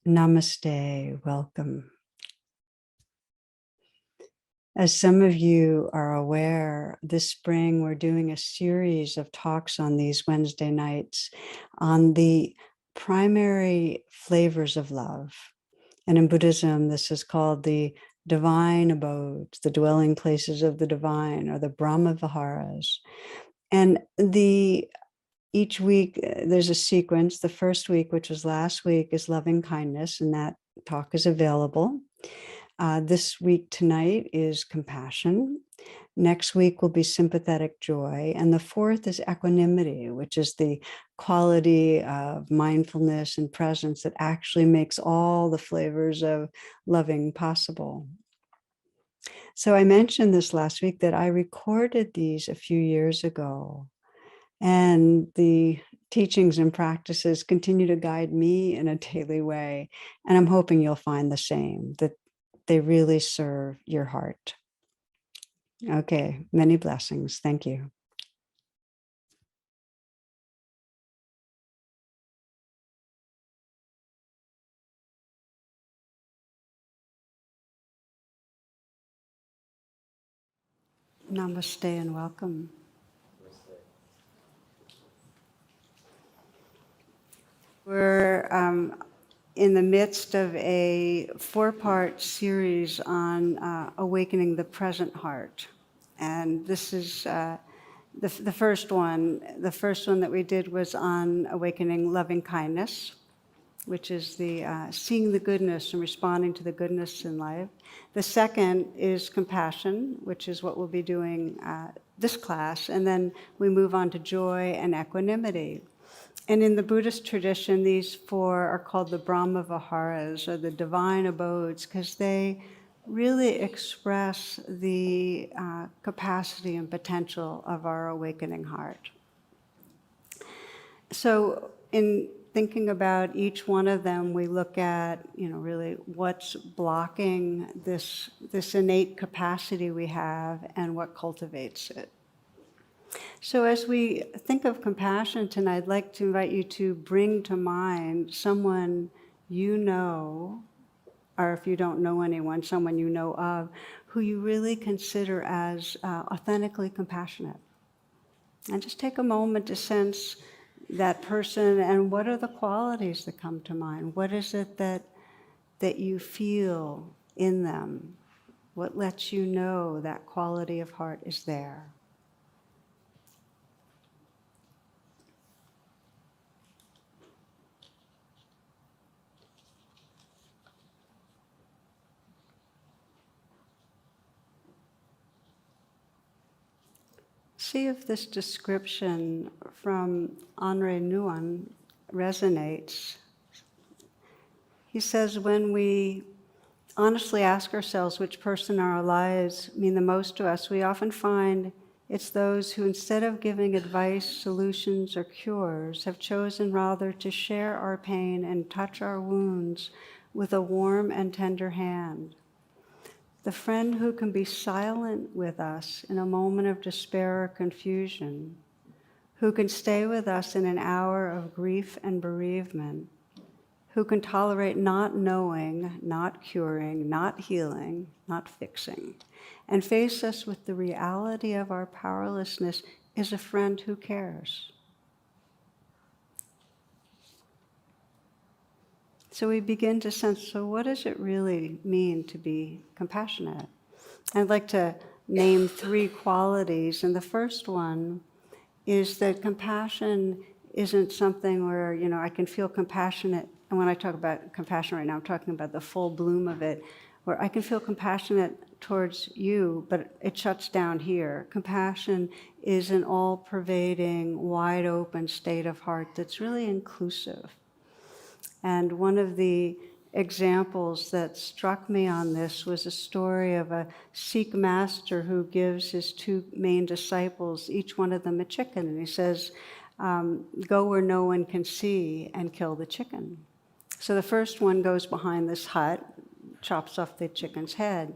Namaste, welcome. As some of you are aware, this spring we're doing a series of talks on these Wednesday nights on the primary flavors of love. And in Buddhism, this is called the divine abodes, the dwelling places of the divine, or the Brahma Viharas. And each week there's a sequence. The first week, which was last week, is Lovingkindness, and that talk is available. This week tonight is compassion. Next week will be sympathetic joy. And the fourth is equanimity, which is the quality of mindfulness and presence that actually makes all the flavors of loving possible. So I mentioned this last week that I recorded these a few years ago. And the teachings and practices continue to guide me in a daily way. And I'm hoping you'll find the same, that they really serve your heart. Okay, many blessings. Thank you. Namaste and welcome. We're in the midst of a 4-part series on awakening the present heart. And this is the first one. The first one that we did was on awakening loving kindness, which is the seeing the goodness and responding to the goodness in life. The second is compassion, which is what we'll be doing this class. And then we move on to joy and equanimity. And in the Buddhist tradition, these 4 are called the Brahma Viharas, or the divine abodes, because they really express the capacity and potential of our awakening heart. So in thinking about each one of them, we look at, really what's blocking this innate capacity we have and what cultivates it. So as we think of compassion tonight, I'd like to invite you to bring to mind someone you know, or if you don't know anyone, someone you know of, who you really consider as authentically compassionate. And just take a moment to sense that person, and what are the qualities that come to mind? What is it that you feel in them? What lets you know that quality of heart is there? See if this description from Henri Nouwen resonates. He says, when we honestly ask ourselves which person in our lives mean the most to us, we often find it's those who, instead of giving advice, solutions, or cures, have chosen rather to share our pain and touch our wounds with a warm and tender hand. The friend who can be silent with us in a moment of despair or confusion, who can stay with us in an hour of grief and bereavement, who can tolerate not knowing, not curing, not healing, not fixing, and face us with the reality of our powerlessness, is a friend who cares. So we begin to sense, so what does it really mean to be compassionate? I'd like to name 3 qualities, and the first one is that compassion isn't something where, I can feel compassionate, and when I talk about compassion right now, I'm talking about the full bloom of it, where I can feel compassionate towards you, but it shuts down here. Compassion is an all-pervading, wide-open state of heart that's really inclusive. And one of the examples that struck me on this was a story of a Sikh master who gives his 2 main disciples, each one of them a chicken. And he says, go where no one can see and kill the chicken. So the first one goes behind this hut, chops off the chicken's head.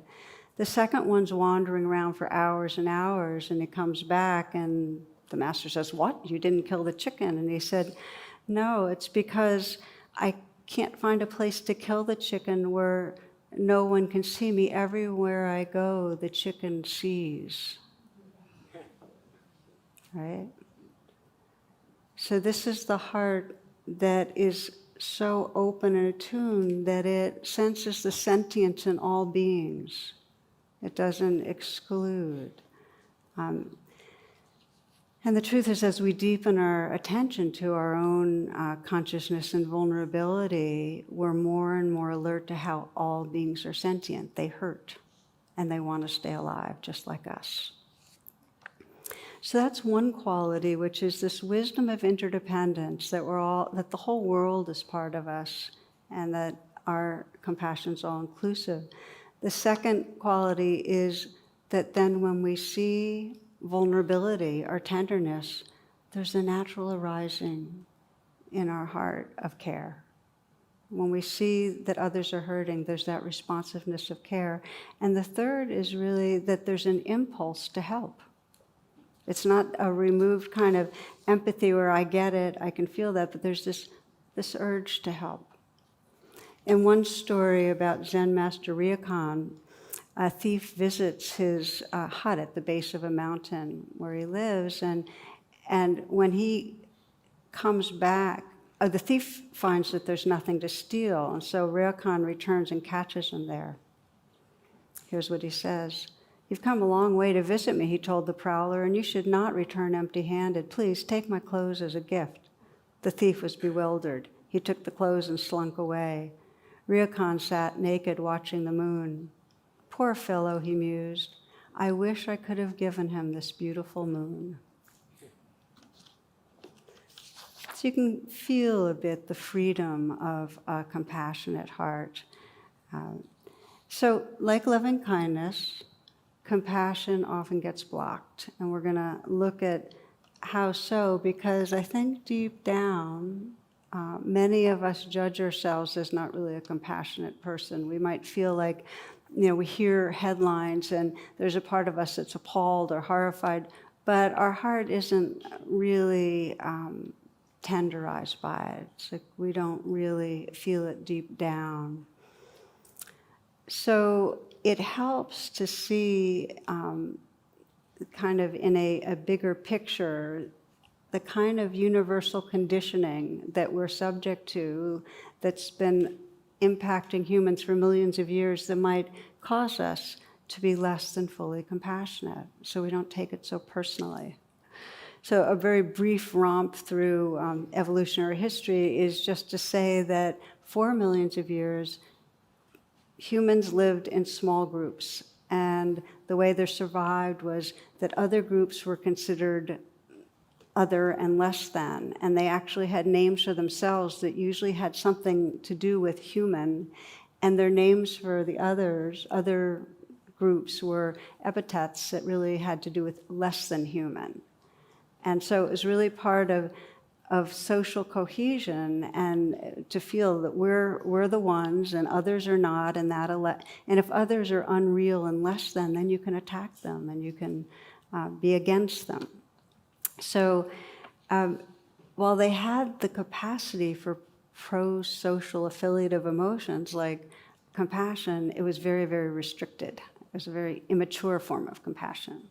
The second one's wandering around for hours and hours, and he comes back, and the master says, what? You didn't kill the chicken? And he said, no, it's because I can't find a place to kill the chicken where no one can see me. Everywhere I go, the chicken sees. Right? So this is the heart that is so open and attuned that it senses the sentience in all beings. It doesn't exclude. And the truth is, as we deepen our attention to our own consciousness and vulnerability, we're more and more alert to how all beings are sentient. They hurt, and they want to stay alive, just like us. So that's one quality, which is this wisdom of interdependence, that the whole world is part of us, and that our compassion is all inclusive. The second quality is that then when we see vulnerability or tenderness, there's a natural arising in our heart of care. When we see that others are hurting, there's that responsiveness of care. And the third is really that there's an impulse to help. It's not a removed kind of empathy where I get it, I can feel that, but there's this urge to help. In one story about Zen Master Ryokan, a thief visits his hut at the base of a mountain where he lives, and when he comes back, the thief finds that there's nothing to steal, and so Ryokan returns and catches him there. Here's what he says. "You've come a long way to visit me," he told the prowler, "and you should not return empty-handed. Please take my clothes as a gift." The thief was bewildered. He took the clothes and slunk away. Ryokan sat naked watching the moon. "Poor fellow," he mused. "I wish I could have given him this beautiful moon." So you can feel a bit the freedom of a compassionate heart. So like loving kindness, compassion often gets blocked. And we're going to look at how so, because I think deep down, many of us judge ourselves as not really a compassionate person. We might feel like, we hear headlines and there's a part of us that's appalled or horrified, but our heart isn't really tenderized by it. It's like we don't really feel it deep down. So it helps to see kind of in a bigger picture the kind of universal conditioning that we're subject to that's been impacting humans for millions of years that might cause us to be less than fully compassionate, so we don't take it so personally. So a very brief romp through evolutionary history is just to say that for millions of years, humans lived in small groups, and the way they survived was that other groups were considered other and less than, and they actually had names for themselves that usually had something to do with human, and their names for the other groups were epithets that really had to do with less than human. And so it was really part of social cohesion, and to feel that we're the ones and others are not, and if others are unreal and less than, then you can attack them and you can be against them. So while they had the capacity for pro-social affiliative emotions like compassion, it was very, very restricted. It was a very immature form of compassion.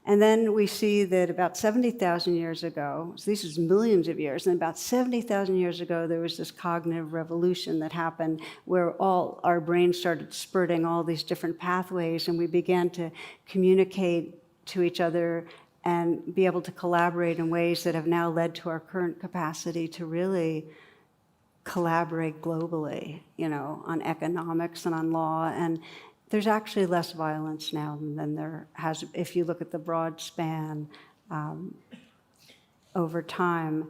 And then we see that about 70,000 years ago, so this is millions of years, and about 70,000 years ago, there was this cognitive revolution that happened where all our brains started spurting all these different pathways, and we began to communicate to each other and be able to collaborate in ways that have now led to our current capacity to really collaborate globally, on economics and on law. And there's actually less violence now than there has, if you look at the broad span over time.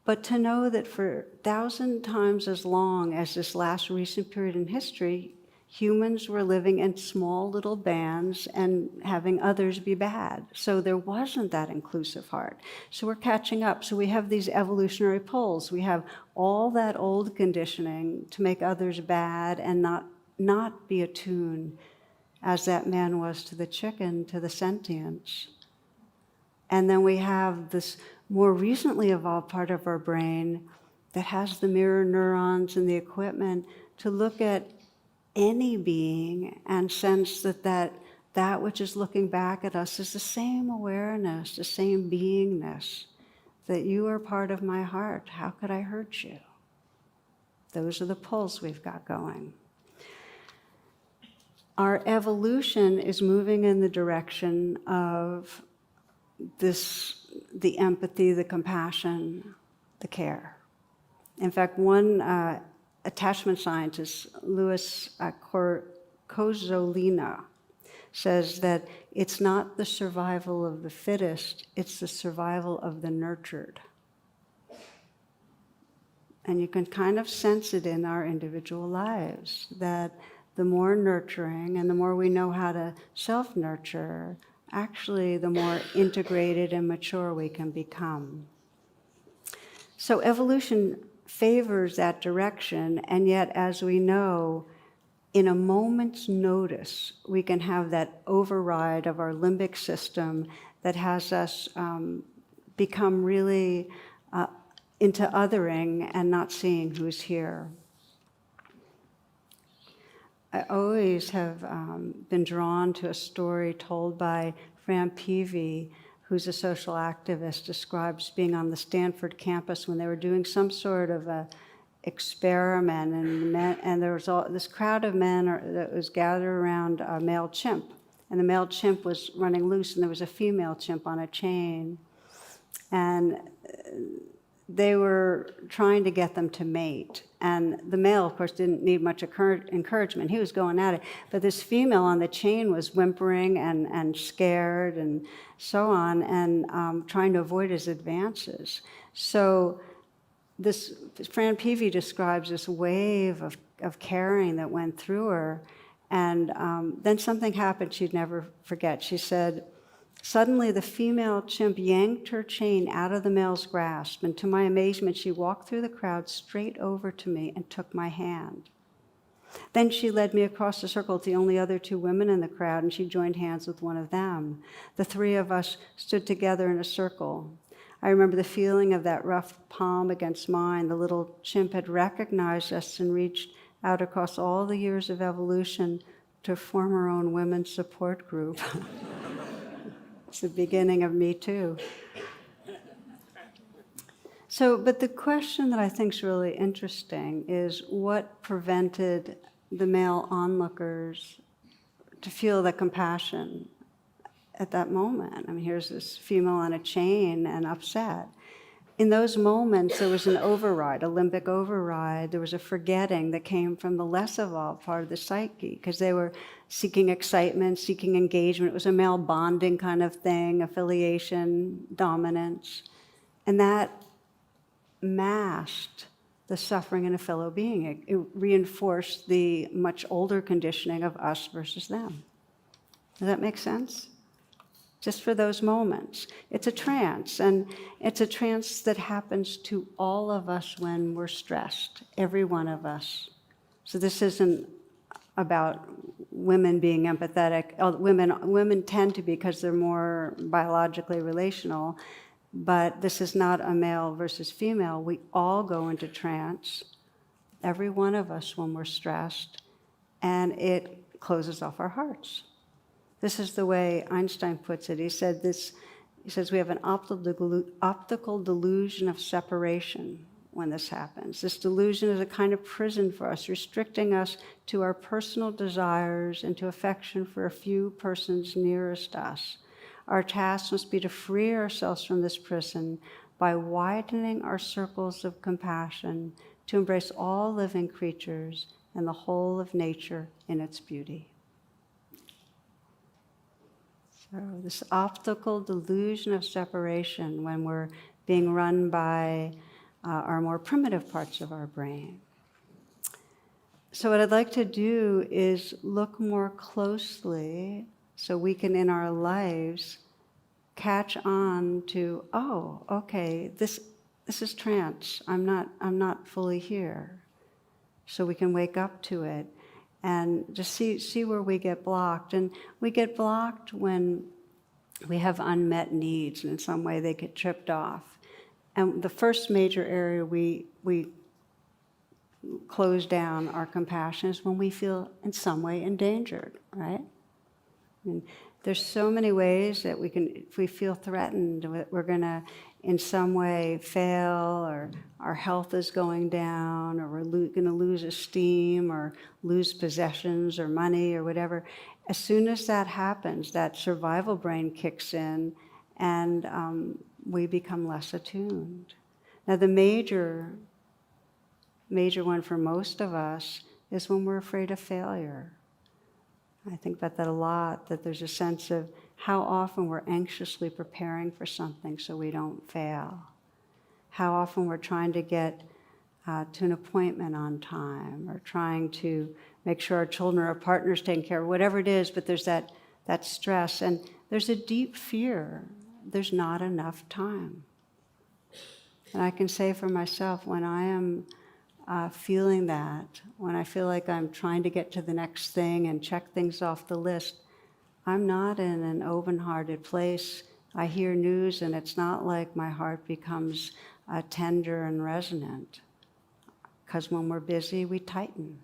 But to know that for 1,000 times as long as this last recent period in history, humans were living in small little bands and having others be bad. So there wasn't that inclusive heart. So we're catching up. So we have these evolutionary pulls. We have all that old conditioning to make others bad and not be attuned, as that man was to the chicken, to the sentience. And then we have this more recently evolved part of our brain that has the mirror neurons and the equipment to look at any being and sense that which is looking back at us is the same awareness, the same beingness, that you are part of my heart. How could I hurt you? Those are the pulls we've got going. Our evolution is moving in the direction of the empathy, the compassion, the care. In fact, one attachment scientist, Louis Kozolina, says that it's not the survival of the fittest, it's the survival of the nurtured. And you can kind of sense it in our individual lives, that the more nurturing and the more we know how to self-nurture, actually the more integrated and mature we can become. So evolution favors that direction, and yet, as we know, in a moment's notice, we can have that override of our limbic system that has us become really into othering and not seeing who's here. I always have been drawn to a story told by Fran Peavy, who's a social activist, describes being on the Stanford campus when they were doing some sort of a experiment, and there was this crowd of men that was gathered around a male chimp, and the male chimp was running loose, and there was a female chimp on a chain, and they were trying to get them to mate. And the male, of course, didn't need much encouragement. He was going at it. But this female on the chain was whimpering and scared and so on, and trying to avoid his advances. So this Fran Peavy describes this wave of caring that went through her. And then something happened she'd never forget. She said, "Suddenly, the female chimp yanked her chain out of the male's grasp, and to my amazement, she walked through the crowd straight over to me and took my hand. Then she led me across the circle to the only other two women in the crowd, and she joined hands with one of them. The three of us stood together in a circle. I remember the feeling of that rough palm against mine. The little chimp had recognized us and reached out across all the years of evolution to form her own women's support group." It's the beginning of Me Too. So, but the question that I think is really interesting is what prevented the male onlookers to feel the compassion at that moment? I mean, here's this female on a chain and upset. In those moments, there was an override, a limbic override. There was a forgetting that came from the less evolved part of the psyche, because they were seeking excitement, seeking engagement. It was a male bonding kind of thing, affiliation, dominance. And that masked the suffering in a fellow being. It reinforced the much older conditioning of us versus them. Does that make sense? Just for those moments. It's a trance, and it's a trance that happens to all of us when we're stressed, every one of us. So this isn't about women being empathetic. Women tend to be because they're more biologically relational, but this is not a male versus female. We all go into trance, every one of us when we're stressed, and it closes off our hearts. This is the way Einstein puts it. He says we have an optical delusion of separation when this happens. This delusion is a kind of prison for us, restricting us to our personal desires and to affection for a few persons nearest us. Our task must be to free ourselves from this prison by widening our circles of compassion to embrace all living creatures and the whole of nature in its beauty. So this optical delusion of separation when we're being run by our more primitive parts of our brain. So what I'd like to do is look more closely so we can, in our lives, catch on to, oh, okay, this is trance. I'm not fully here. So we can wake up to it. And just see where we get blocked. And we get blocked when we have unmet needs, and in some way they get tripped off. And the first major area we close down our compassion is when we feel in some way endangered, right? And there's so many ways that we can, if we feel threatened, we're going to in some way fail, or our health is going down, or we're going to lose esteem, or lose possessions or money or whatever. As soon as that happens, that survival brain kicks in, and we become less attuned. Now, the major one for most of us is when we're afraid of failure. I think about that a lot, that there's a sense of how often we're anxiously preparing for something so we don't fail. How often we're trying to get to an appointment on time, or trying to make sure our children or our partner's taken care of, whatever it is, but there's that stress. And there's a deep fear. There's not enough time. And I can say for myself, when I am feeling that, when I feel like I'm trying to get to the next thing and check things off the list, I'm not in an open-hearted place. I hear news, and it's not like my heart becomes tender and resonant. Because when we're busy, we tighten.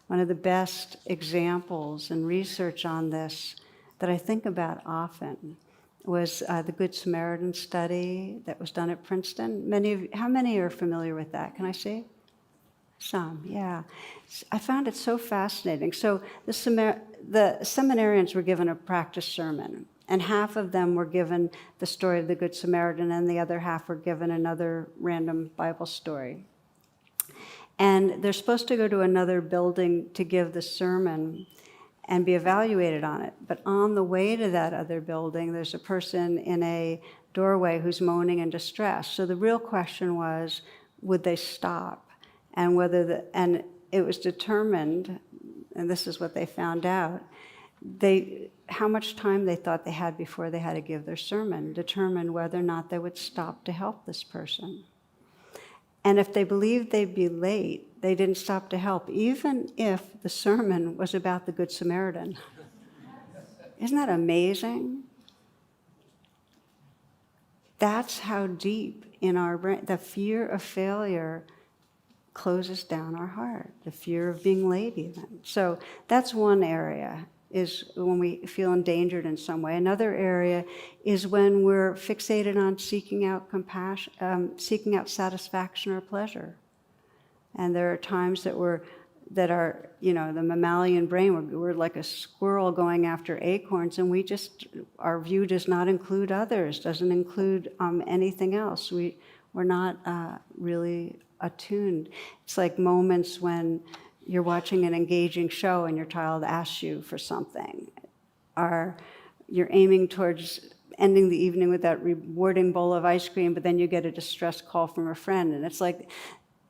One of the best examples and research on this that I think about often was the Good Samaritan study that was done at Princeton. How many are familiar with that? Can I see? Some, yeah. I found it so fascinating. So the seminarians were given a practice sermon, and half of them were given the story of the Good Samaritan, and the other half were given another random Bible story. And they're supposed to go to another building to give the sermon and be evaluated on it. But on the way to that other building, there's a person in a doorway who's moaning in distress. So the real question was, would they stop? And and it was determined, and this is what they found out, how much time they thought they had before they had to give their sermon determined whether or not they would stop to help this person. And if they believed they'd be late, they didn't stop to help, even if the sermon was about the Good Samaritan. Isn't that amazing? That's how deep in our brain, the fear of failure closes down our heart, the fear of being late even. So that's one area, is when we feel endangered in some way. Another area is when we're fixated on seeking out compassion, seeking out satisfaction or pleasure. And there are times that our, the mammalian brain, we're like a squirrel going after acorns, and our view does not include others, doesn't include anything else. We're not really attuned. It's like moments when you're watching an engaging show and your child asks you for something, or you're aiming towards ending the evening with that rewarding bowl of ice cream, but then you get a distress call from a friend, and it's like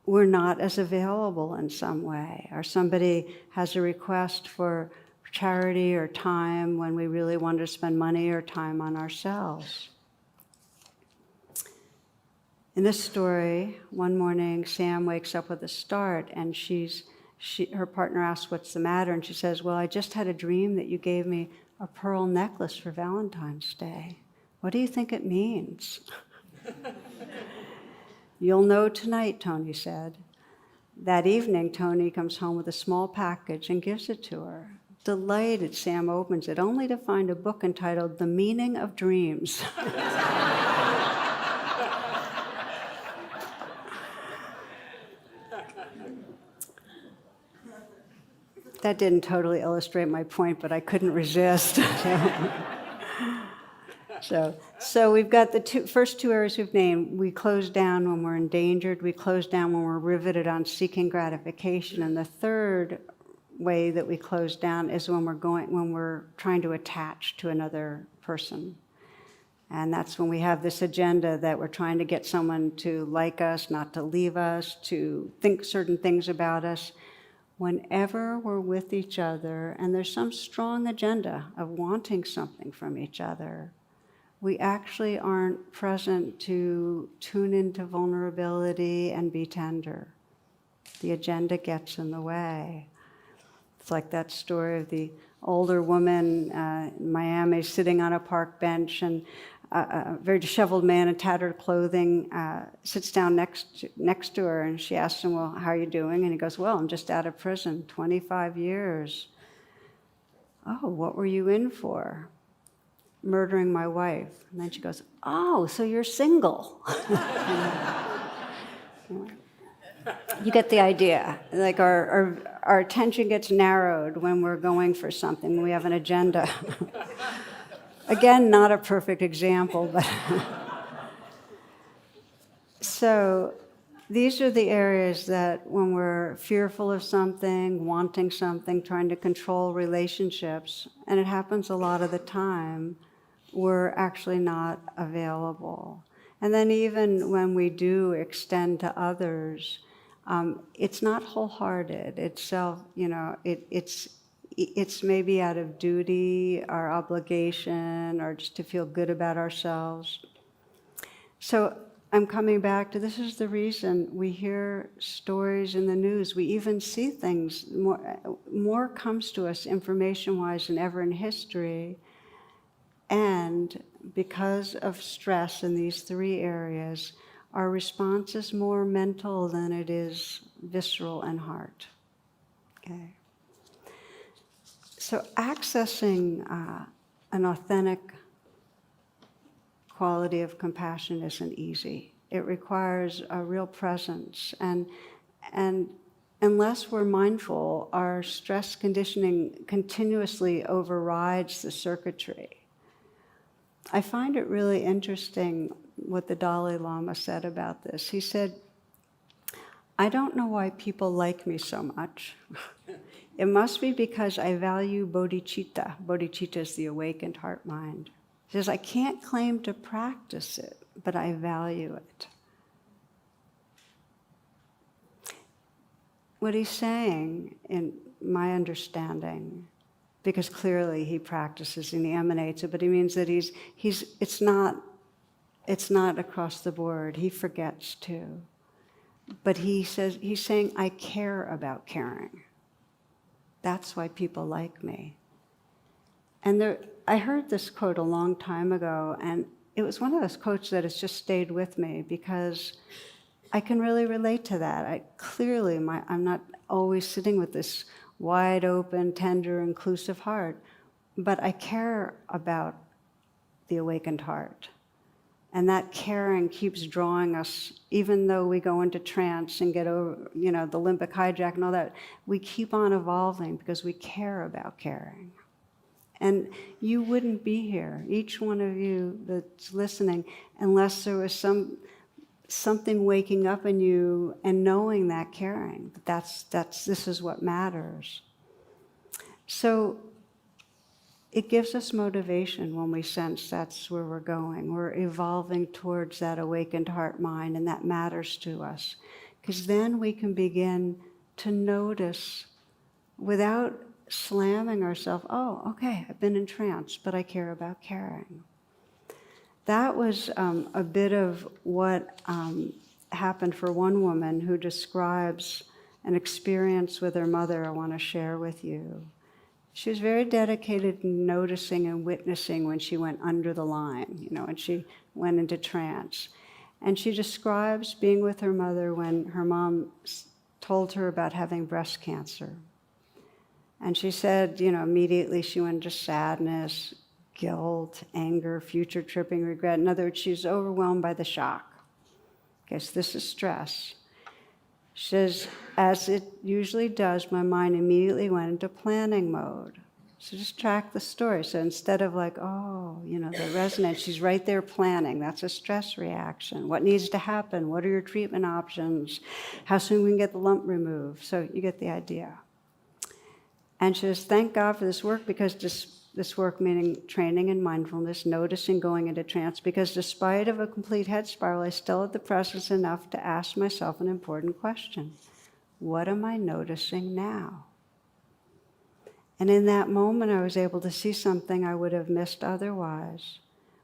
we're not as available in some way, or somebody has a request for charity or time when we really want to spend money or time on ourselves. In this story, one morning, Sam wakes up with a start, and her partner asks, "What's the matter?" And she says, "Well, I just had a dream that you gave me a pearl necklace for Valentine's Day. What do you think it means?" "You'll know tonight," Tony said. That evening, Tony comes home with a small package and gives it to her. Delighted, Sam opens it, only to find a book entitled The Meaning of Dreams. That didn't totally illustrate my point, but I couldn't resist. So we've got the first two areas we've named. We close down when we're endangered. We close down when we're riveted on seeking gratification. And the third way that we close down is when we're trying to attach to another person. And that's when we have this agenda that we're trying to get someone to like us, not to leave us, to think certain things about us. Whenever we're with each other and there's some strong agenda of wanting something from each other, we actually aren't present to tune into vulnerability and be tender. The agenda gets in the way. It's like that story of the older woman in Miami sitting on a park bench, and a very disheveled man in tattered clothing sits down next to her, and she asks him, well, how are you doing? And he goes, well, I'm just out of prison, 25 years. Oh, what were you in for? Murdering my wife. And then she goes, oh, so you're single. You get the idea. Like our attention gets narrowed when we're going for something, when we have an agenda. Again, not a perfect example, but so these are the areas that when we're fearful of something, wanting something, trying to control relationships, and it happens a lot of the time, we're actually not available. And then even when we do extend to others, it's not wholehearted. It's it's maybe out of duty, our obligation, or just to feel good about ourselves. So I'm coming back to, this is the reason we hear stories in the news. We even see things. More comes to us information-wise than ever in history. And because of stress in these three areas, our response is more mental than it is visceral and heart. Okay. So accessing an authentic quality of compassion isn't easy. It requires a real presence. And unless we're mindful, our stress conditioning continuously overrides the circuitry. I find it really interesting what the Dalai Lama said about this. He said, I don't know why people like me so much. It must be because I value bodhicitta. Bodhicitta is the awakened heart-mind. He says, I can't claim to practice it, but I value it. What he's saying, in my understanding, because clearly he practices and he emanates it, but he means that it's not across the board. He forgets too. But he's saying, I care about caring. That's why people like me. And I heard this quote a long time ago, and it was one of those quotes that has just stayed with me because I can really relate to that. I'm not always sitting with this wide open, tender, inclusive heart, but I care about the awakened heart. And that caring keeps drawing us, even though we go into trance and get over, the limbic hijack and all that, we keep on evolving because we care about caring. And you wouldn't be here, each one of you that's listening, unless there was something waking up in you and knowing that caring. This is what matters. So it gives us motivation when we sense that's where we're going. We're evolving towards that awakened heart-mind, and that matters to us. Because then we can begin to notice without slamming ourselves, oh, okay, I've been in trance, but I care about caring. That was a bit of what happened for one woman who describes an experience with her mother I want to share with you. She was very dedicated in noticing and witnessing when she went under the line, when she went into trance. And she describes being with her mother when her mom told her about having breast cancer. And she said, immediately she went into sadness, guilt, anger, future tripping, regret. In other words, she was overwhelmed by the shock. Okay, so this is stress. She says, as it usually does, my mind immediately went into planning mode. So just track the story. So instead of the resonance, she's right there planning. That's a stress reaction. What needs to happen? What are your treatment options? How soon we can get the lump removed? So you get the idea. And she says, thank God for this work, because this work meaning training in mindfulness, noticing, going into trance, because despite of a complete head spiral, I still had the presence enough to ask myself an important question. What am I noticing now? And in that moment, I was able to see something I would have missed otherwise.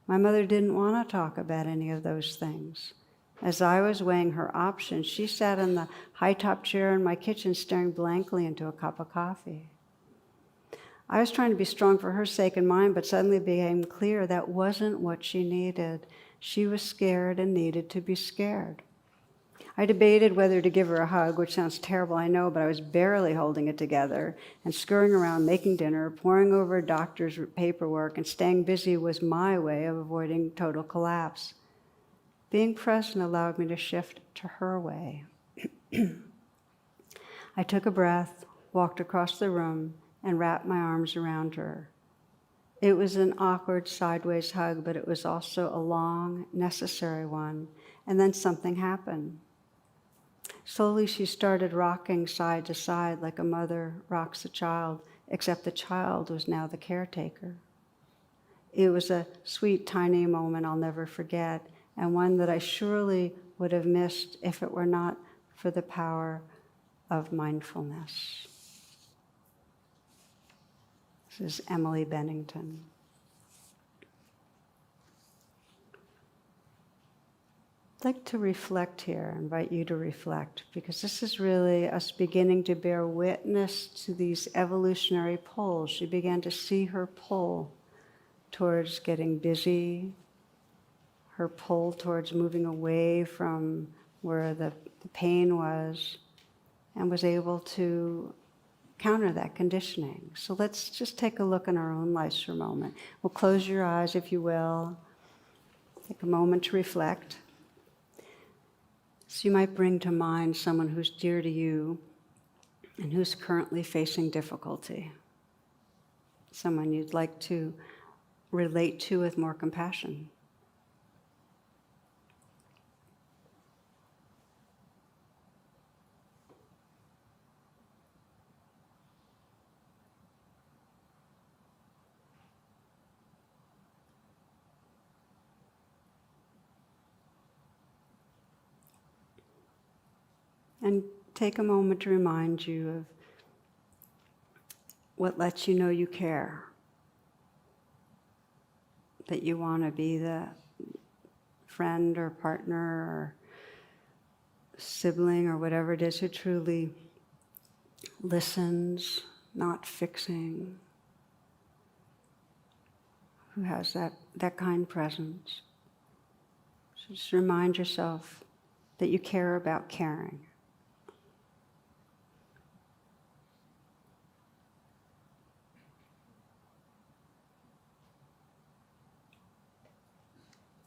My mother didn't want to talk about any of those things. As I was weighing her options, she sat in the high-top chair in my kitchen staring blankly into a cup of coffee. I was trying to be strong for her sake and mine, but suddenly it became clear that wasn't what she needed. She was scared and needed to be scared. I debated whether to give her a hug, which sounds terrible, I know, but I was barely holding it together, and scurrying around, making dinner, poring over doctor's paperwork, and staying busy was my way of avoiding total collapse. Being present allowed me to shift to her way. I took a breath, walked across the room, and wrapped my arms around her. It was an awkward sideways hug, but it was also a long, necessary one, and then something happened. Slowly she started rocking side to side like a mother rocks a child, except the child was now the caretaker. It was a sweet, tiny moment I'll never forget, and one that I surely would have missed if it were not for the power of mindfulness. This is Emily Bennington. I'd like to reflect here, invite you to reflect, because this is really us beginning to bear witness to these evolutionary pulls. She began to see her pull towards getting busy, her pull towards moving away from where the pain was, and was able to counter that conditioning. So let's just take a look in our own lives for a moment. We'll close your eyes, if you will. Take a moment to reflect. So you might bring to mind someone who's dear to you and who's currently facing difficulty. Someone you'd like to relate to with more compassion. And take a moment to remind you of what lets you know you care, that you want to be the friend or partner or sibling or whatever it is who truly listens, not fixing, who has that kind presence. So just remind yourself that you care about caring.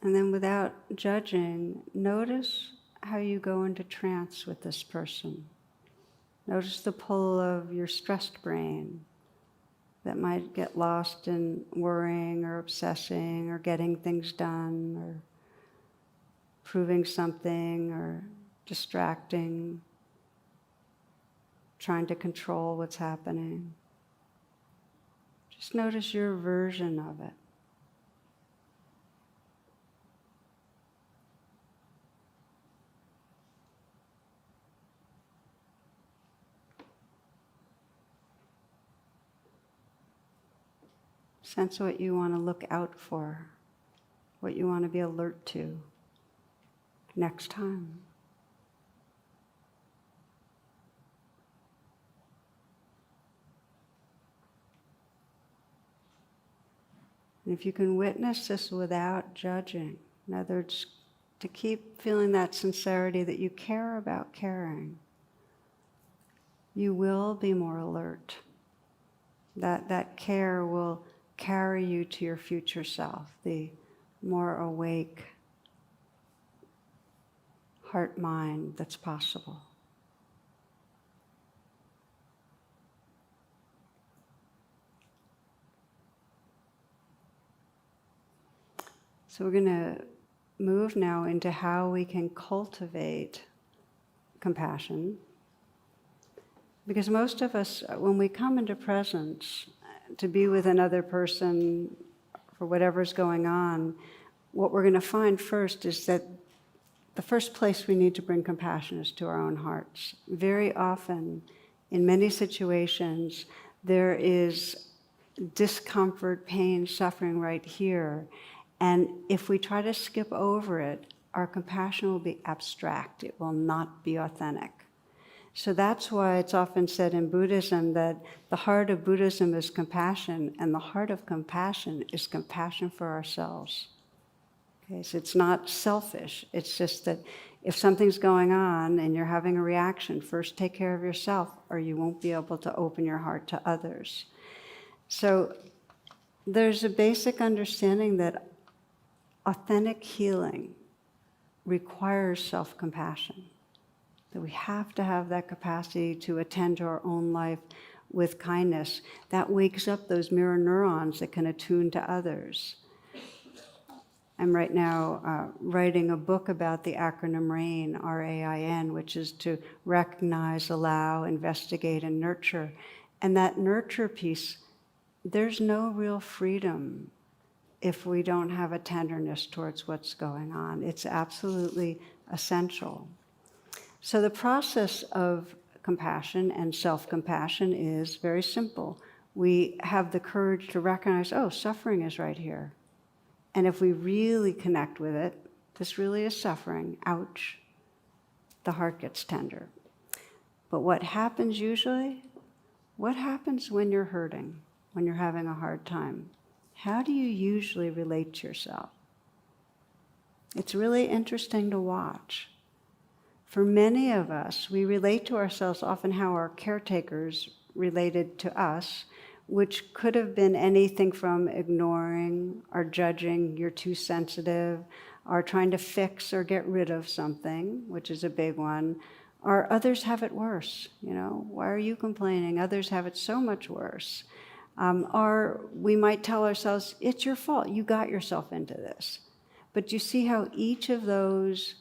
And then without judging, notice how you go into trance with this person. Notice the pull of your stressed brain that might get lost in worrying or obsessing or getting things done or proving something or distracting, trying to control what's happening. Just notice your version of it. Sense what you want to look out for, what you want to be alert to next time. And if you can witness this without judging, in other words, to keep feeling that sincerity that you care about caring, you will be more alert. That care will carry you to your future self, the more awake heart-mind that's possible. So we're going to move now into how we can cultivate compassion. Because most of us, when we come into presence to be with another person for whatever's going on, what we're going to find first is that the first place we need to bring compassion is to our own hearts. Very often, in many situations, there is discomfort, pain, suffering right here. And if we try to skip over it, our compassion will be abstract. It will not be authentic. So that's why it's often said in Buddhism that the heart of Buddhism is compassion, and the heart of compassion is compassion for ourselves. Okay, so it's not selfish. It's just that if something's going on and you're having a reaction, first take care of yourself, or you won't be able to open your heart to others. So there's a basic understanding that authentic healing requires self-compassion. That we have to have that capacity to attend to our own life with kindness. That wakes up those mirror neurons that can attune to others. I'm right now writing a book about the acronym RAIN, R-A-I-N, which is to recognize, allow, investigate, and nurture. And that nurture piece, there's no real freedom if we don't have a tenderness towards what's going on. It's absolutely essential. So the process of compassion and self-compassion is very simple. We have the courage to recognize, oh, suffering is right here. And if we really connect with it, this really is suffering, ouch, the heart gets tender. But what happens usually? What happens when you're hurting, when you're having a hard time? How do you usually relate to yourself? It's really interesting to watch. For many of us, we relate to ourselves often how our caretakers related to us, which could have been anything from ignoring or judging, you're too sensitive, or trying to fix or get rid of something, which is a big one, or others have it worse, why are you complaining? Others have it so much worse. Or we might tell ourselves, it's your fault, you got yourself into this. But you see how each of those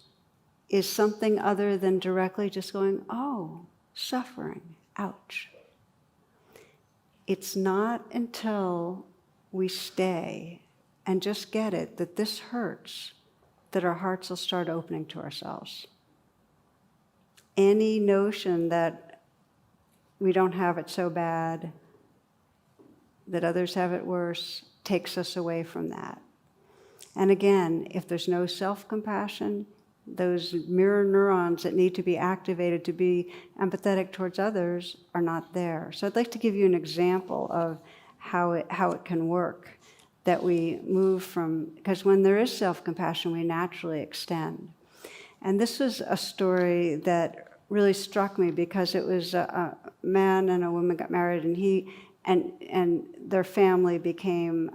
is something other than directly just going, oh, suffering, ouch. It's not until we stay and just get it that this hurts that our hearts will start opening to ourselves. Any notion that we don't have it so bad, that others have it worse, takes us away from that. And again, if there's no self-compassion, those mirror neurons that need to be activated to be empathetic towards others are not there. So I'd like to give you an example of how it can work, that we move from, because when there is self-compassion, we naturally extend. And this was a story that really struck me because it was a man and a woman got married, and he and their family became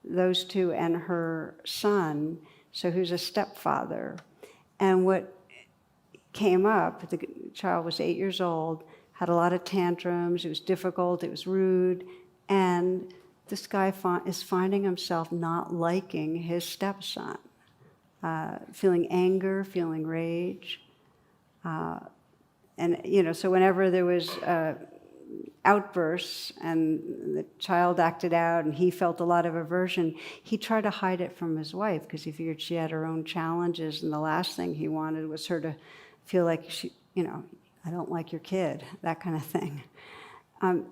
those two and her son, so who's a stepfather. And what came up, the child was 8 years old, had a lot of tantrums, it was difficult, it was rude, and this guy is finding himself not liking his stepson, feeling anger, feeling rage. So whenever there was outbursts and the child acted out and he felt a lot of aversion, he tried to hide it from his wife because he figured she had her own challenges, and the last thing he wanted was her to feel like she, I don't like your kid, that kind of thing.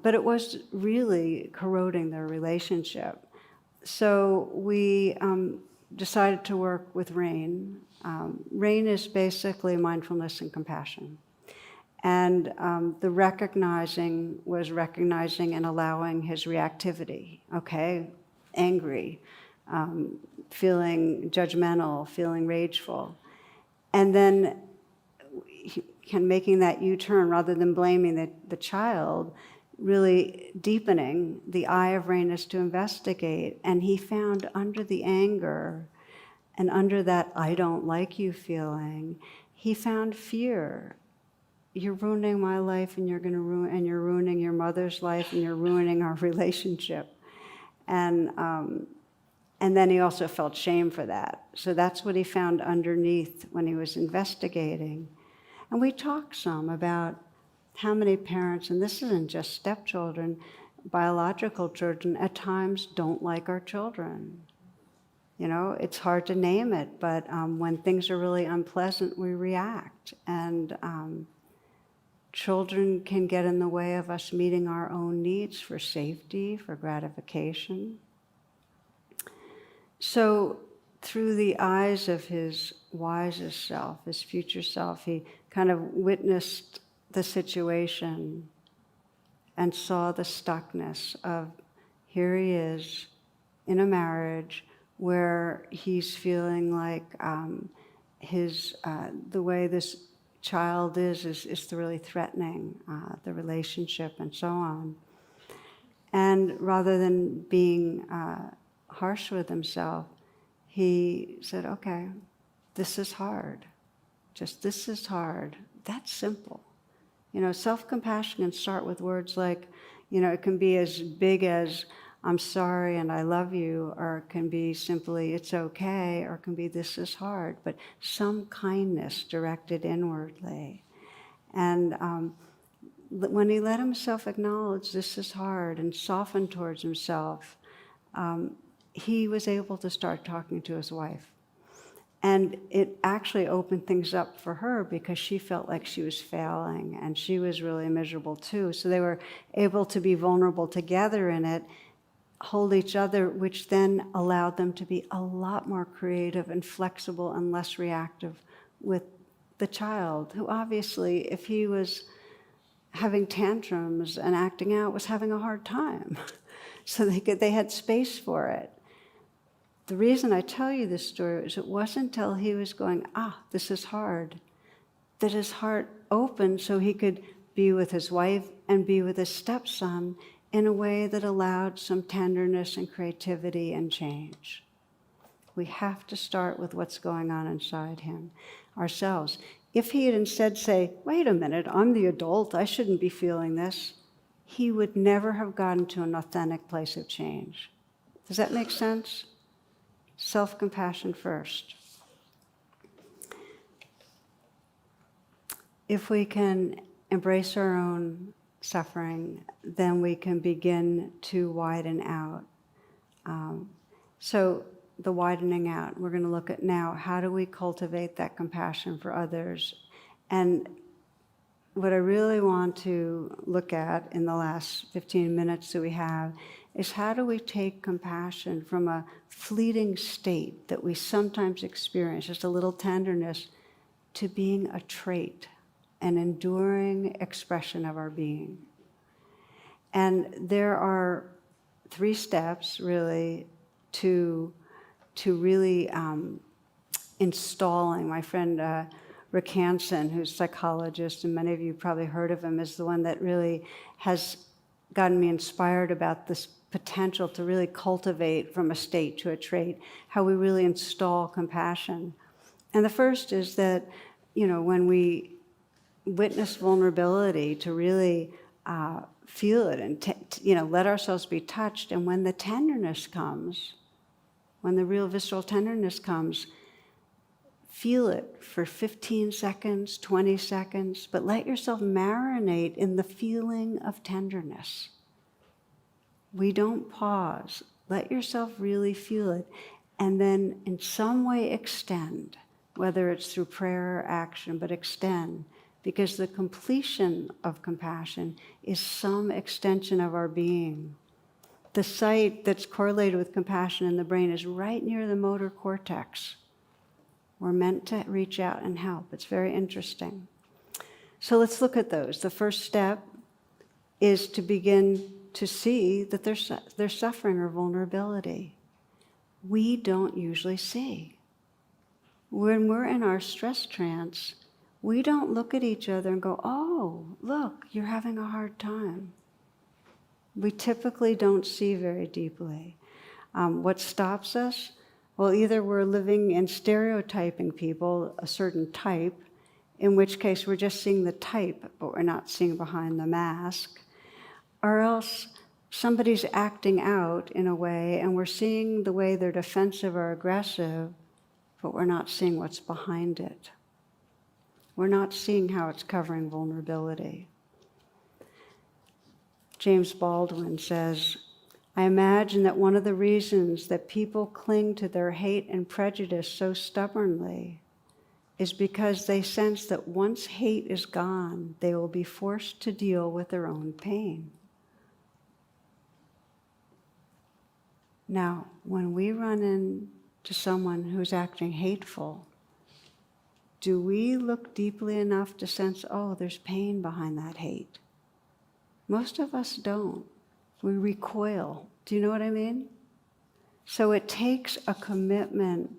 But it was really corroding their relationship. So we decided to work with RAIN. RAIN is basically mindfulness and compassion. And the recognizing was recognizing and allowing his reactivity, okay? Angry, feeling judgmental, feeling rageful. And then making that U-turn rather than blaming the child, really deepening the eye of RAIN is to investigate. And he found under the anger and under that I don't like you feeling, he found fear. You're ruining my life, and you're ruining your mother's life, and you're ruining our relationship. And then he also felt shame for that. So that's what he found underneath when he was investigating. And we talked some about how many parents, and this isn't just stepchildren, biological children, at times don't like our children. It's hard to name it, but when things are really unpleasant, we react. And children can get in the way of us meeting our own needs for safety, for gratification. So through the eyes of his wisest self, his future self, he kind of witnessed the situation and saw the stuckness of, here he is in a marriage where he's feeling like the way this child is really threatening the relationship and so on. And rather than being harsh with himself, he said, okay, this is hard. Just this is hard. That's simple. Self-compassion can start with words like, it can be as big as, I'm sorry and I love you, or it can be simply, it's okay, or it can be, this is hard, but some kindness directed inwardly. And when he let himself acknowledge this is hard and soften towards himself, he was able to start talking to his wife. And it actually opened things up for her because she felt like she was failing and she was really miserable too. So they were able to be vulnerable together in it, hold each other, which then allowed them to be a lot more creative and flexible and less reactive with the child, who obviously, if he was having tantrums and acting out, was having a hard time. So they had space for it. The reason I tell you this story is it wasn't until he was going, this is hard, that his heart opened so he could be with his wife and be with his stepson in a way that allowed some tenderness and creativity and change. We have to start with what's going on inside him, ourselves. If he had instead say, wait a minute, I'm the adult, I shouldn't be feeling this, he would never have gotten to an authentic place of change. Does that make sense? Self-compassion first. If we can embrace our own suffering, then we can begin to widen out. So the widening out, we're going to look at now, how do we cultivate that compassion for others? And what I really want to look at in the last 15 minutes that we have is how do we take compassion from a fleeting state that we sometimes experience, just a little tenderness, to being a trait, an enduring expression of our being. And there are 3 steps, really, to really installing. My friend Rick Hansen, who's a psychologist, and many of you probably heard of him, is the one that really has gotten me inspired about this potential to really cultivate from a state to a trait, how we really install compassion. And the first is that, when we witness vulnerability, to really feel it and let ourselves be touched. And when the tenderness comes, when the real visceral tenderness comes, feel it for 15 seconds, 20 seconds, but let yourself marinate in the feeling of tenderness. We don't pause. Let yourself really feel it, and then in some way extend, whether it's through prayer or action, but extend, because the completion of compassion is some extension of our being. The site that's correlated with compassion in the brain is right near the motor cortex. We're meant to reach out and help. It's very interesting. So let's look at those. The first step is to begin to see that there's suffering or vulnerability. We don't usually see. When we're in our stress trance, we don't look at each other and go, oh, look, you're having a hard time. We typically don't see very deeply. What stops us? Well, either we're living in stereotyping people, a certain type, in which case we're just seeing the type, but we're not seeing behind the mask. Or else somebody's acting out in a way, and we're seeing the way they're defensive or aggressive, but we're not seeing what's behind it. We're not seeing how it's covering vulnerability. James Baldwin says, I imagine that one of the reasons that people cling to their hate and prejudice so stubbornly is because they sense that once hate is gone, they will be forced to deal with their own pain. Now, when we run into someone who's acting hateful, do we look deeply enough to sense, oh, there's pain behind that hate? Most of us don't. We recoil. Do you know what I mean? So it takes a commitment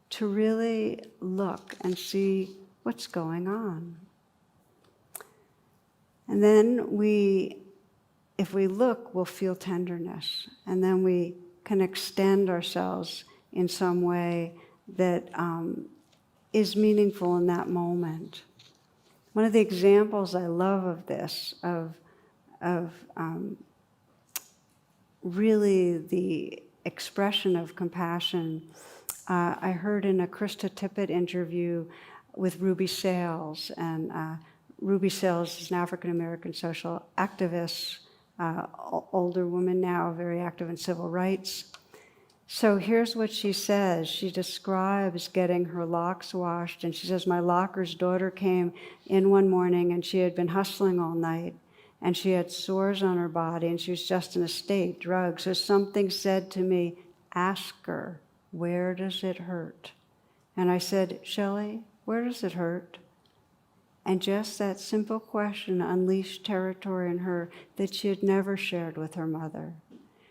to really look and see what's going on. And then if we look, we'll feel tenderness. And then we can extend ourselves in some way that is meaningful in that moment. One of the examples I love of this, of really the expression of compassion, I heard in a Krista Tippett interview with Ruby Sales. And Ruby Sales is an African-American social activist, older woman now, very active in civil rights. So here's what she says. She describes getting her locks washed, and she says, my locker's daughter came in one morning, and she had been hustling all night, and she had sores on her body, and she was just in a state, drugged. So something said to me, ask her, where does it hurt? And I said, Shelley, where does it hurt? And just that simple question unleashed territory in her that she had never shared with her mother.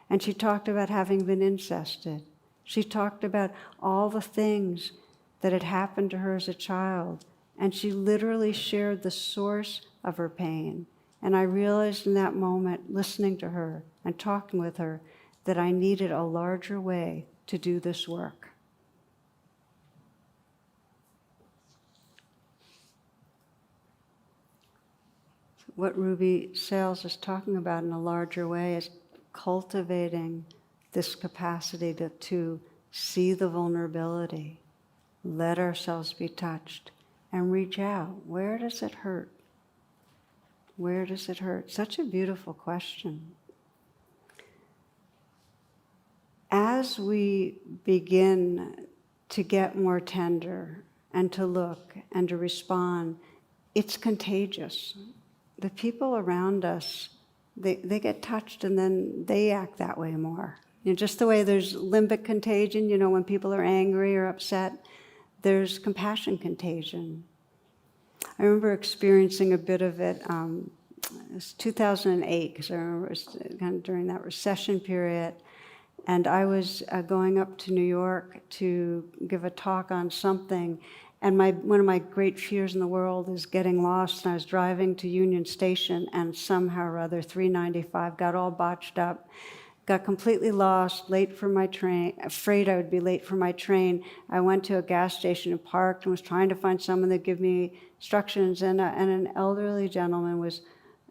And she talked about having been incested. She talked about all the things that had happened to her as a child. And she literally shared the source of her pain. And I realized in that moment, listening to her and talking with her, that I needed a larger way to do this work. What Ruby Sales is talking about in a larger way is cultivating this capacity to see the vulnerability, let ourselves be touched, and reach out. Where does it hurt? Where does it hurt? Such a beautiful question. As we begin to get more tender and to look and to respond, it's contagious. The people around us, they get touched and then they act that way more. Just the way there's limbic contagion, when people are angry or upset, there's compassion contagion. I remember experiencing a bit of it. It was 2008, because I remember it was kind of during that recession period. And I was going up to New York to give a talk on something. And one of my great fears in the world is getting lost. And I was driving to Union Station, and somehow or other, 395 got all botched up. Got completely lost, late for my train, afraid I would be late for my train. I went to a gas station and parked and was trying to find someone that would give me instructions. And an elderly gentleman was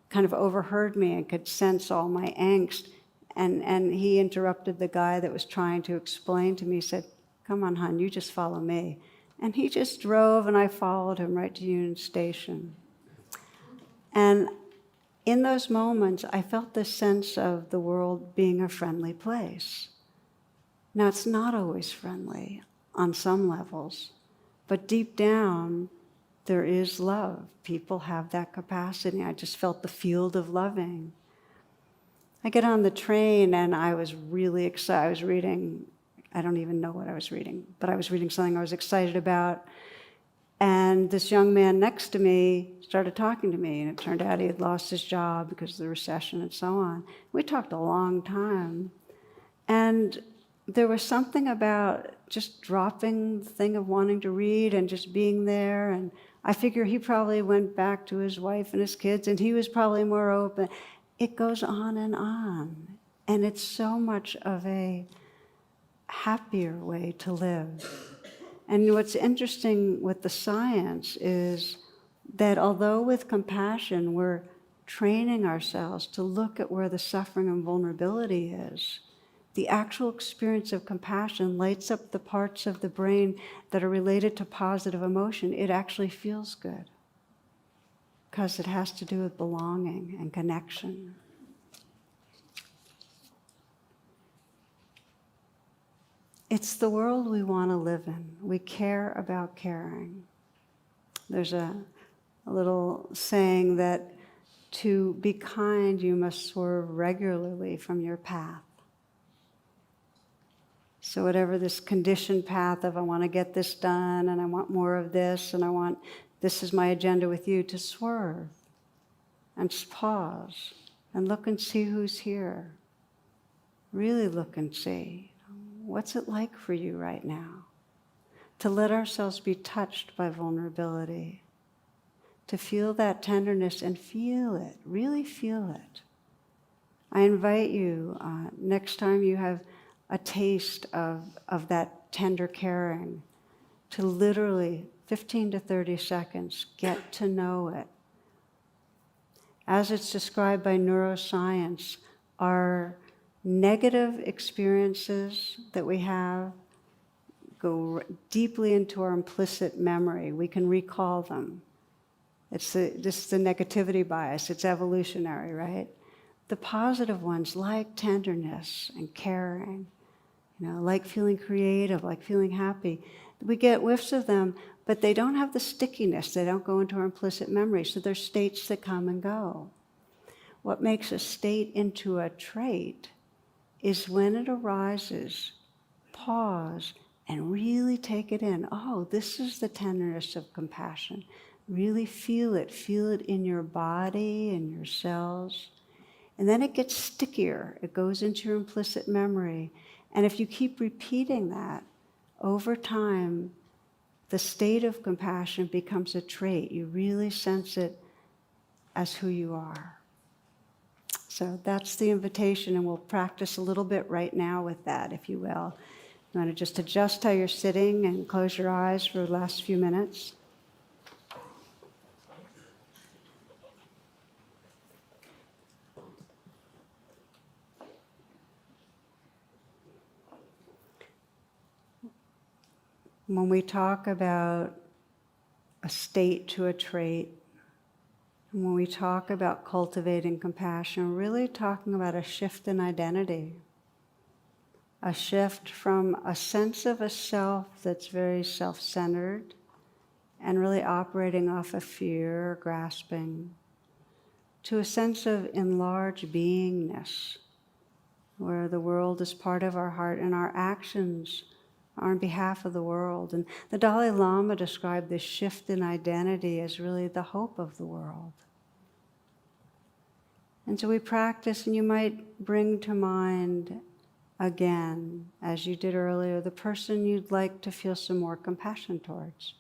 kind of overheard me and could sense all my angst. And he interrupted the guy that was trying to explain to me. He said, come on, hon, you just follow me. And he just drove, and I followed him right to Union Station. And in those moments, I felt this sense of the world being a friendly place. Now, it's not always friendly on some levels, but deep down, there is love. People have that capacity. I just felt the field of loving. I get on the train, and I was really excited. I was reading, I don't even know what I was reading, but I was reading something I was excited about. And this young man next to me started talking to me, and it turned out he had lost his job because of the recession and so on. We talked a long time. And there was something about just dropping the thing of wanting to read and just being there. And I figure he probably went back to his wife and his kids, and he was probably more open. It goes on. And it's so much of a happier way to live. And what's interesting with the science is that although with compassion we're training ourselves to look at where the suffering and vulnerability is, the actual experience of compassion lights up the parts of the brain that are related to positive emotion. It actually feels good because it has to do with belonging and connection. It's the world we want to live in. We care about caring. There's a little saying that to be kind, you must swerve regularly from your path. So whatever this conditioned path of I want to get this done and I want more of this and this is my agenda with you, to swerve and just pause and look and see who's here. Really look and see. What's it like for you right now? To let ourselves be touched by vulnerability. To feel that tenderness and feel it, really feel it. I invite you, next time you have a taste of that tender caring, to literally 15 to 30 seconds, get to know it. As it's described by neuroscience, our negative experiences that we have go deeply into our implicit memory. We can recall them. This is the negativity bias. It's evolutionary, right? The positive ones, like tenderness and caring, like feeling creative, like feeling happy, we get whiffs of them, but they don't have the stickiness. They don't go into our implicit memory. So they're states that come and go. What makes a state into a trait is when it arises, pause, and really take it in. Oh, this is the tenderness of compassion. Really feel it in your body and your cells. And then it gets stickier. It goes into your implicit memory. And if you keep repeating that, over time, the state of compassion becomes a trait. You really sense it as who you are. So that's the invitation, and we'll practice a little bit right now with that, if you will. You want to just adjust how you're sitting and close your eyes for the last few minutes. When we talk about a state to a trait, and when we talk about cultivating compassion, we're really talking about a shift in identity. A shift from a sense of a self that's very self-centered and really operating off of fear or grasping, to a sense of enlarged beingness, where the world is part of our heart and our actions are on behalf of the world. And the Dalai Lama described this shift in identity as really the hope of the world. And so we practice, and you might bring to mind again, as you did earlier, the person you'd like to feel some more compassion towards.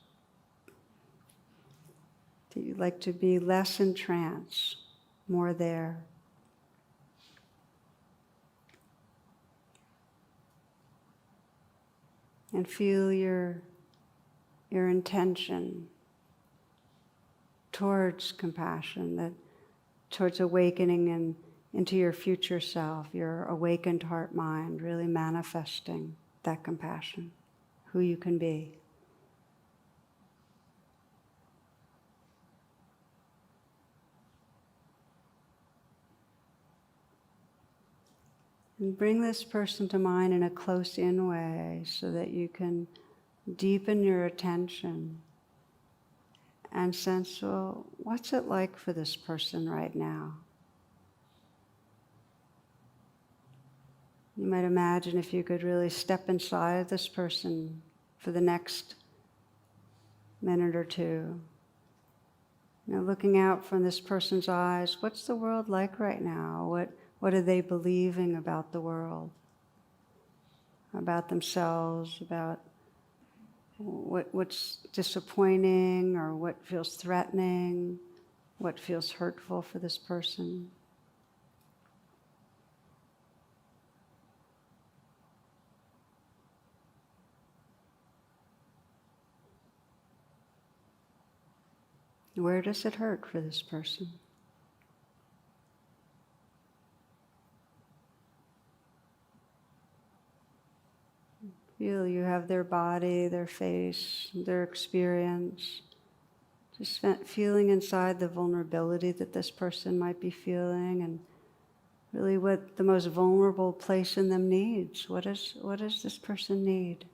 That you'd like to be less in trance, more there. And feel your intention towards compassion, towards awakening into your future self, your awakened heart-mind, really manifesting that compassion, who you can be. And bring this person to mind in a close-in way so that you can deepen your attention and sense, well, what's it like for this person right now? You might imagine if you could really step inside this person for the next minute or two. Looking out from this person's eyes, what's the world like right now? What are they believing about the world? About themselves, about what's disappointing or what feels threatening, what feels hurtful for this person. Where does it hurt for this person? Feel you have their body, their face, their experience. Just feeling inside the vulnerability that this person might be feeling, and really what the most vulnerable place in them needs. What does this person need?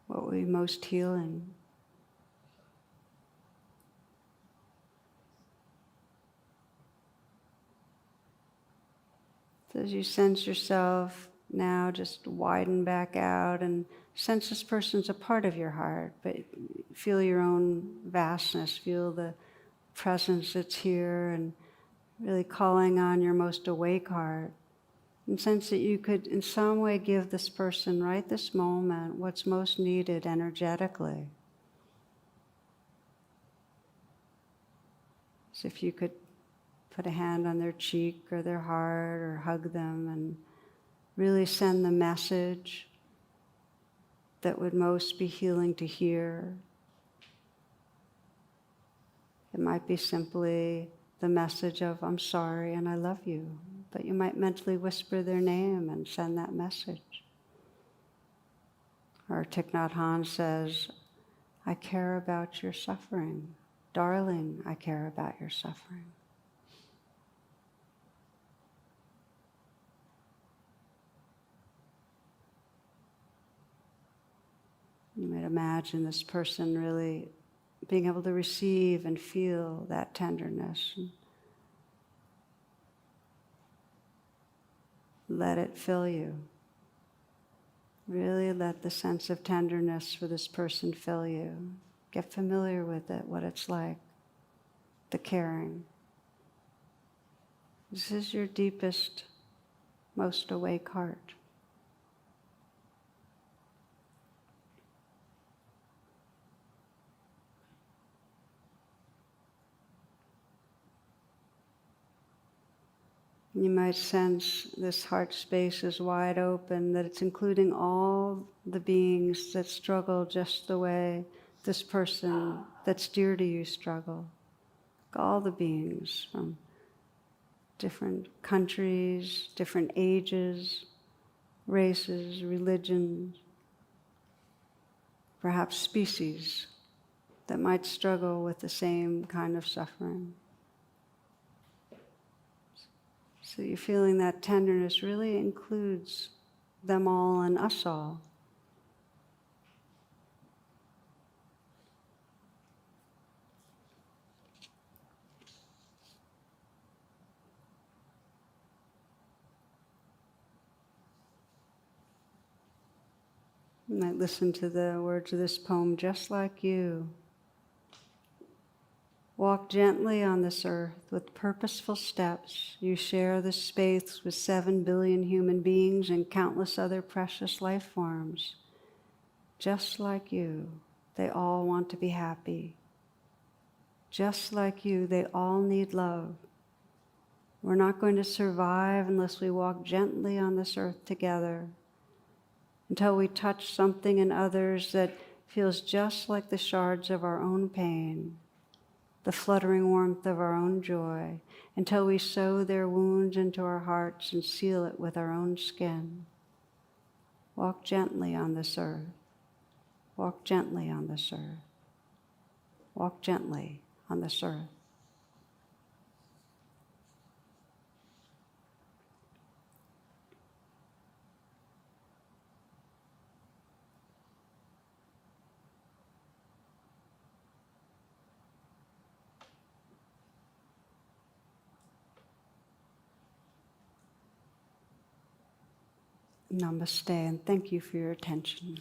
What would be most healing? So as you sense yourself now, just widen back out and sense this person's a part of your heart, but feel your own vastness, feel the presence that's here, and really calling on your most awake heart. And sense that you could in some way give this person right this moment what's most needed energetically. So if you could put a hand on their cheek or their heart or hug them and really send the message that would most be healing to hear. It might be simply the message of, I'm sorry and I love you. But you might mentally whisper their name and send that message. Or Thich Nhat Hanh says, I care about your suffering. Darling, I care about your suffering. You might imagine this person really being able to receive and feel that tenderness. Let it fill you. Really let the sense of tenderness for this person fill you. Get familiar with it, what it's like, the caring. This is your deepest, most awake heart. You might sense this heart space is wide open, that it's including all the beings that struggle just the way this person that's dear to you struggle. All the beings from different countries, different ages, races, religions, perhaps species that might struggle with the same kind of suffering. So you're feeling that tenderness really includes them all and us all. You might listen to the words of this poem, just like you. Walk gently on this earth with purposeful steps. You share this space with 7 billion human beings and countless other precious life forms. Just like you, they all want to be happy. Just like you, they all need love. We're not going to survive unless we walk gently on this earth together, until we touch something in others that feels just like the shards of our own pain, the fluttering warmth of our own joy, until we sew their wounds into our hearts and seal it with our own skin. Walk gently on this earth. Walk gently on this earth. Walk gently on this earth. Namaste, and thank you for your attention.